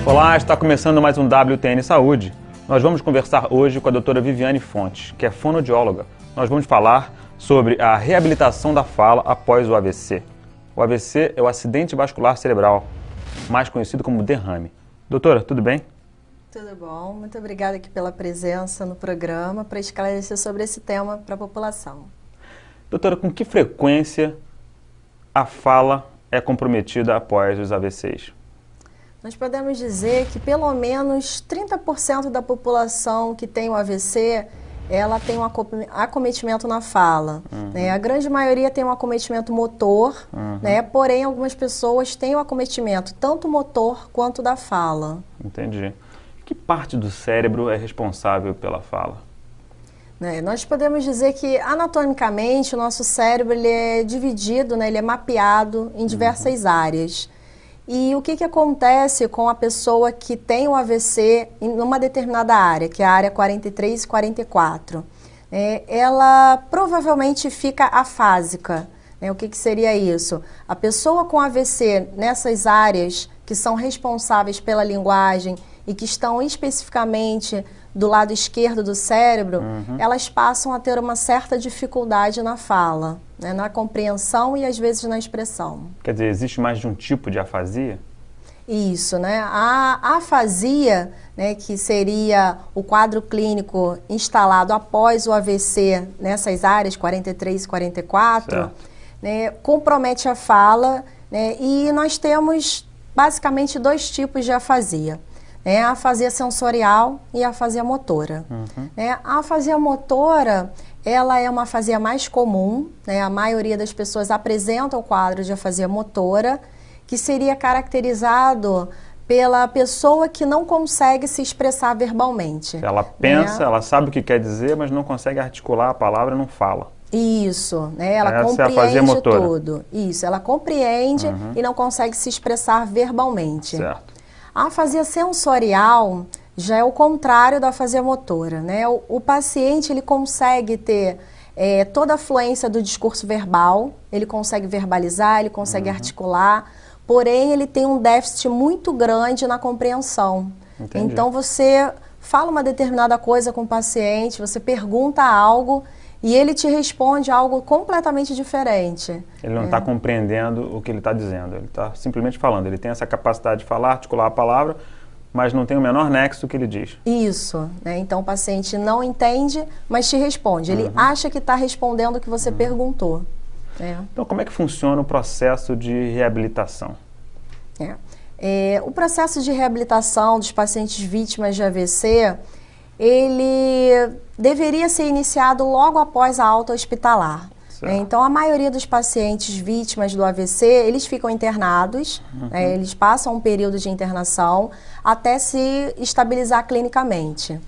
Olá, está começando mais um WTN Saúde. Nós vamos conversar hoje com a doutora Viviane Fontes, que é fonoaudióloga. Nós vamos falar sobre a reabilitação da fala após o AVC. O AVC é o acidente vascular cerebral, mais conhecido como derrame. Doutora, tudo bem? Tudo bom, muito obrigada aqui pela presença no programa para esclarecer sobre esse tema para a população. Doutora, com que frequência a fala é comprometida após os AVCs? Nós podemos dizer que pelo menos 30% da população que tem o AVC, ela tem um acometimento na fala. Né? A grande maioria tem um acometimento motor, né? Porém algumas pessoas têm o acometimento tanto motor quanto da fala. Entendi. Que parte do cérebro é responsável pela fala? Né? Nós podemos dizer que anatomicamente o nosso cérebro ele é dividido, né? Ele é mapeado em diversas áreas. E o que acontece com a pessoa que tem o AVC em uma determinada área, que é a área 43 e 44? Ela provavelmente fica afásica. O que seria isso? A pessoa com AVC nessas áreas que são responsáveis pela linguagem e que estão especificamente do lado esquerdo do cérebro, elas passam a ter uma certa dificuldade na fala, né, na compreensão e às vezes na expressão. Quer dizer, existe mais de um tipo de afasia? Isso, né? A afasia, né, que seria o quadro clínico instalado após o AVC nessas áreas 43 e 44, né, compromete a fala, né, e nós temos basicamente dois tipos de afasia. A afasia sensorial e a afasia motora. A afasia motora, ela é uma afasia mais comum, né? A maioria das pessoas apresenta o quadro de afasia motora, que seria caracterizado pela pessoa que não consegue se expressar verbalmente. Ela pensa, ela sabe o que quer dizer, mas não consegue articular a palavra e não fala. Isso, né? Ela Essa compreende é a afasia motora. tudo. Isso, ela compreende e não consegue se expressar verbalmente. Certo. A afasia sensorial já é o contrário da afasia motora, né? O paciente ele consegue ter toda a fluência do discurso verbal, ele consegue verbalizar, ele consegue articular, porém ele tem um déficit muito grande na compreensão. Entendi. Então você fala uma determinada coisa com o paciente, você pergunta algo e ele te responde algo completamente diferente. Ele não está compreendendo o que ele está dizendo, ele está simplesmente falando. Ele tem essa capacidade de falar, articular a palavra, mas não tem o menor nexo do que ele diz. Isso, né? Então o paciente não entende, mas te responde. Ele acha que está respondendo o que você perguntou. Então como é que funciona o processo de reabilitação? O processo de reabilitação dos pacientes vítimas de AVC, ele deveria ser iniciado logo após a alta hospitalar. Então, a maioria dos pacientes vítimas do AVC, eles ficam internados, eles passam um período de internação até se estabilizar clinicamente.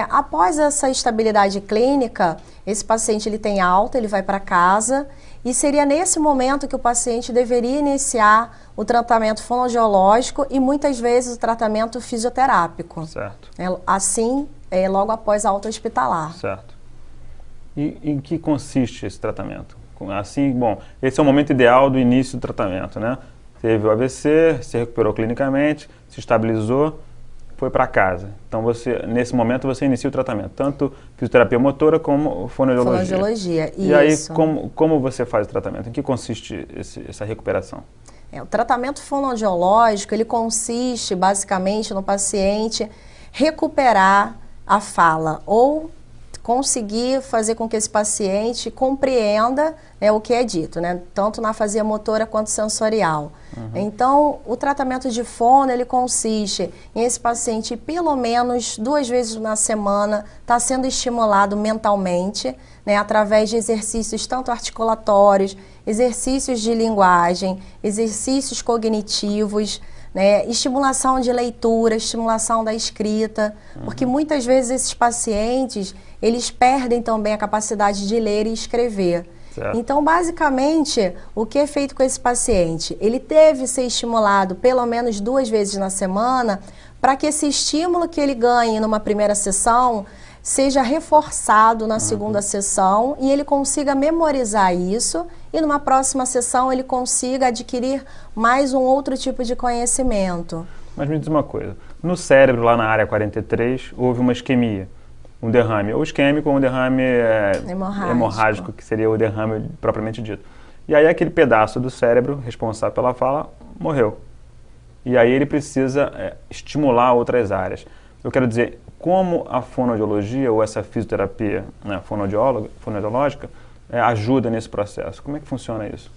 Após essa estabilidade clínica, esse paciente ele tem alta, ele vai para casa e seria nesse momento que o paciente deveria iniciar o tratamento fonoaudiológico e muitas vezes o tratamento fisioterápico. Assim, logo após a alta hospitalar. Certo. E em que consiste esse tratamento? Assim, bom, esse é o momento ideal do início do tratamento, né? Teve o AVC, se recuperou clinicamente, se estabilizou, foi para casa. Então, nesse momento, você inicia o tratamento, tanto fisioterapia motora como fonoaudiologia. Fonoaudiologia, isso. E aí, como você faz o tratamento? Em que consiste essa recuperação? O tratamento fonoaudiológico, ele consiste basicamente no paciente recuperar a fala ou conseguir fazer com que esse paciente compreenda o que é dito, né? Tanto na afasia motora quanto sensorial. Então, o tratamento de fono, ele consiste em esse paciente, pelo menos 2 vezes na semana, estar sendo estimulado mentalmente, né? Através de exercícios tanto articulatórios, exercícios de linguagem, exercícios cognitivos, né? Estimulação de leitura, estimulação da escrita, porque muitas vezes esses pacientes, eles perdem também a capacidade de ler e escrever. Então, basicamente, o que é feito com esse paciente? Ele deve ser estimulado pelo menos 2 vezes na semana para que esse estímulo que ele ganhe numa primeira sessão seja reforçado na segunda sessão e ele consiga memorizar isso e numa próxima sessão ele consiga adquirir mais um outro tipo de conhecimento. Mas me diz uma coisa, no cérebro, lá na área 43, houve uma isquemia, um derrame, ou isquêmico ou um derrame hemorrágico, que seria o derrame propriamente dito. E aí aquele pedaço do cérebro responsável pela fala morreu. E aí ele precisa estimular outras áreas. Eu quero dizer, como a fonoaudiologia ou essa fisioterapia, né, fonoaudiológica ajuda nesse processo? Como é que funciona isso?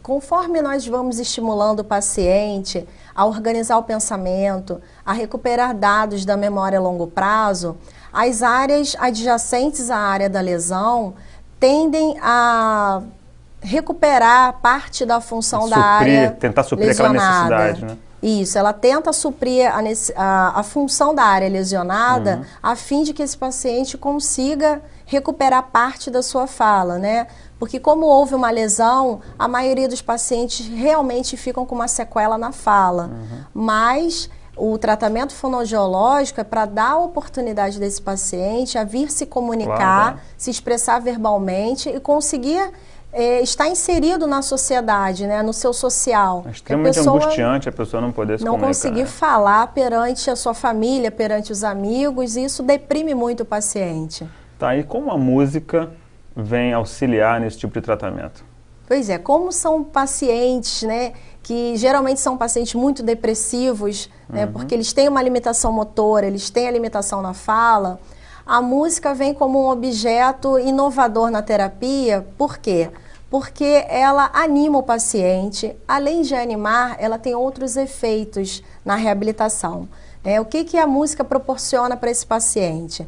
Conforme nós vamos estimulando o paciente a organizar o pensamento, a recuperar dados da memória a longo prazo, as áreas adjacentes à área da lesão tendem a recuperar parte da função da área tentar suprir lesionada. Aquela necessidade, né? Isso, ela tenta suprir a função da área lesionada a fim de que esse paciente consiga recuperar parte da sua fala, né? Porque como houve uma lesão, a maioria dos pacientes realmente ficam com uma sequela na fala. Mas o tratamento fonoaudiológico é para dar a oportunidade desse paciente a vir se comunicar, se expressar verbalmente e conseguir estar inserido na sociedade, né, no seu social. É extremamente angustiante a pessoa não poder se comunicar. Não conseguir falar perante a sua família, perante os amigos, e isso deprime muito o paciente. Tá, e como a música vem auxiliar nesse tipo de tratamento? Pois é, como são pacientes, né, que geralmente são pacientes muito depressivos, né, porque eles têm uma limitação motora, eles têm a limitação na fala, a música vem como um objeto inovador na terapia. Por quê? Porque ela anima o paciente, além de animar, ela tem outros efeitos na reabilitação. O que a música proporciona para esse paciente?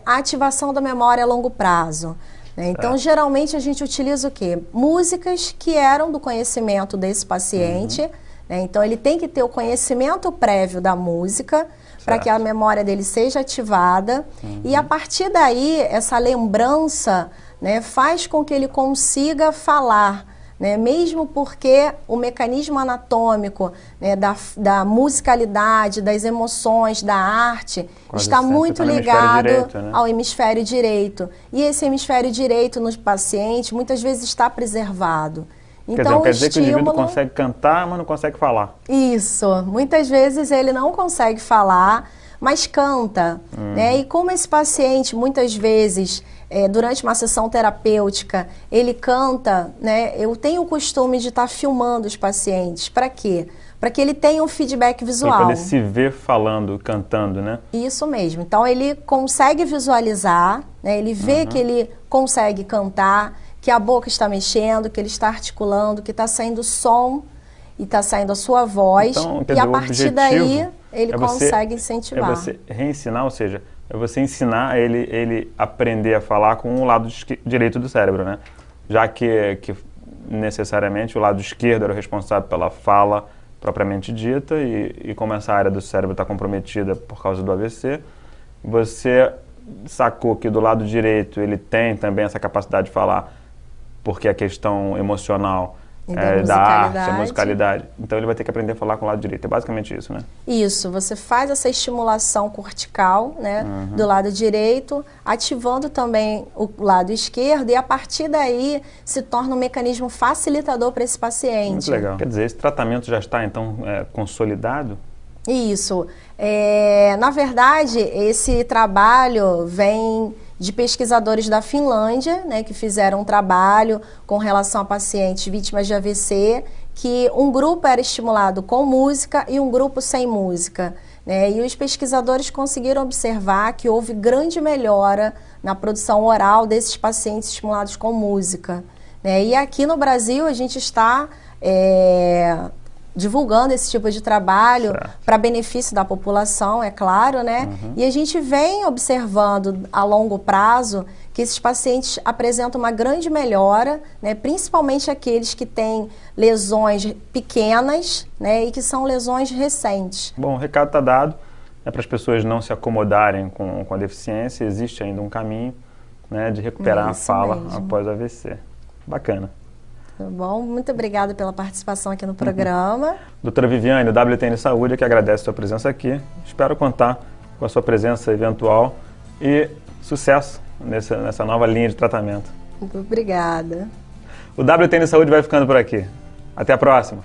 A ativação da memória a longo prazo. Então, geralmente, a gente utiliza o quê? Músicas que eram do conhecimento desse paciente. Então, ele tem que ter o conhecimento prévio da música para que a memória dele seja ativada. E, a partir daí, essa lembrança, né, faz com que ele consiga falar, né, mesmo porque o mecanismo anatômico, né, da musicalidade, das emoções, da arte, está muito ligado ao hemisfério direito. E esse hemisfério direito nos pacientes muitas vezes está preservado. Então, quer dizer que o indivíduo consegue cantar, mas não consegue falar. Isso. Muitas vezes ele não consegue falar, mas canta. Né? E como esse paciente, muitas vezes, durante uma sessão terapêutica, ele canta, né? Eu tenho o costume de estar filmando os pacientes. Para quê? Para que ele tenha um feedback visual. Para ele se ver falando, cantando, né? Isso mesmo. Então, ele consegue visualizar, né? Ele vê que ele consegue cantar, que a boca está mexendo, que ele está articulando, que está saindo som e está saindo a sua voz. Então, e a partir daí ele consegue incentivar. É você reensinar, ou seja, é você ensinar ele aprender a falar com o lado direito do cérebro, né? Já que necessariamente o lado esquerdo era o responsável pela fala propriamente dita e como essa área do cérebro está comprometida por causa do AVC, você sacou que do lado direito ele tem também essa capacidade de falar porque a questão emocional da arte, a musicalidade. Então ele vai ter que aprender a falar com o lado direito. É basicamente isso, né? Isso. Você faz essa estimulação cortical, né, do lado direito, ativando também o lado esquerdo e a partir daí se torna um mecanismo facilitador para esse paciente. Muito legal. Quer dizer, esse tratamento já está então consolidado? Isso. Na verdade, esse trabalho vem de pesquisadores da Finlândia, né, que fizeram um trabalho com relação a pacientes vítimas de AVC, que um grupo era estimulado com música e um grupo sem música. Né, e os pesquisadores conseguiram observar que houve grande melhora na produção oral desses pacientes estimulados com música. Né, e aqui no Brasil a gente está divulgando esse tipo de trabalho para benefício da população, é claro, né? E a gente vem observando a longo prazo que esses pacientes apresentam uma grande melhora, né? Principalmente aqueles que têm lesões pequenas, né? E que são lesões recentes. Bom, o recado está dado, né, para as pessoas não se acomodarem com a deficiência, existe ainda um caminho, né, de recuperar a fala após o AVC. Bacana. Tá bom, muito obrigada pela participação aqui no programa. Doutora Viviane, o WTN Saúde, que agradece a sua presença aqui. Espero contar com a sua presença eventual e sucesso nessa nova linha de tratamento. Muito obrigada. O WTN Saúde vai ficando por aqui. Até a próxima.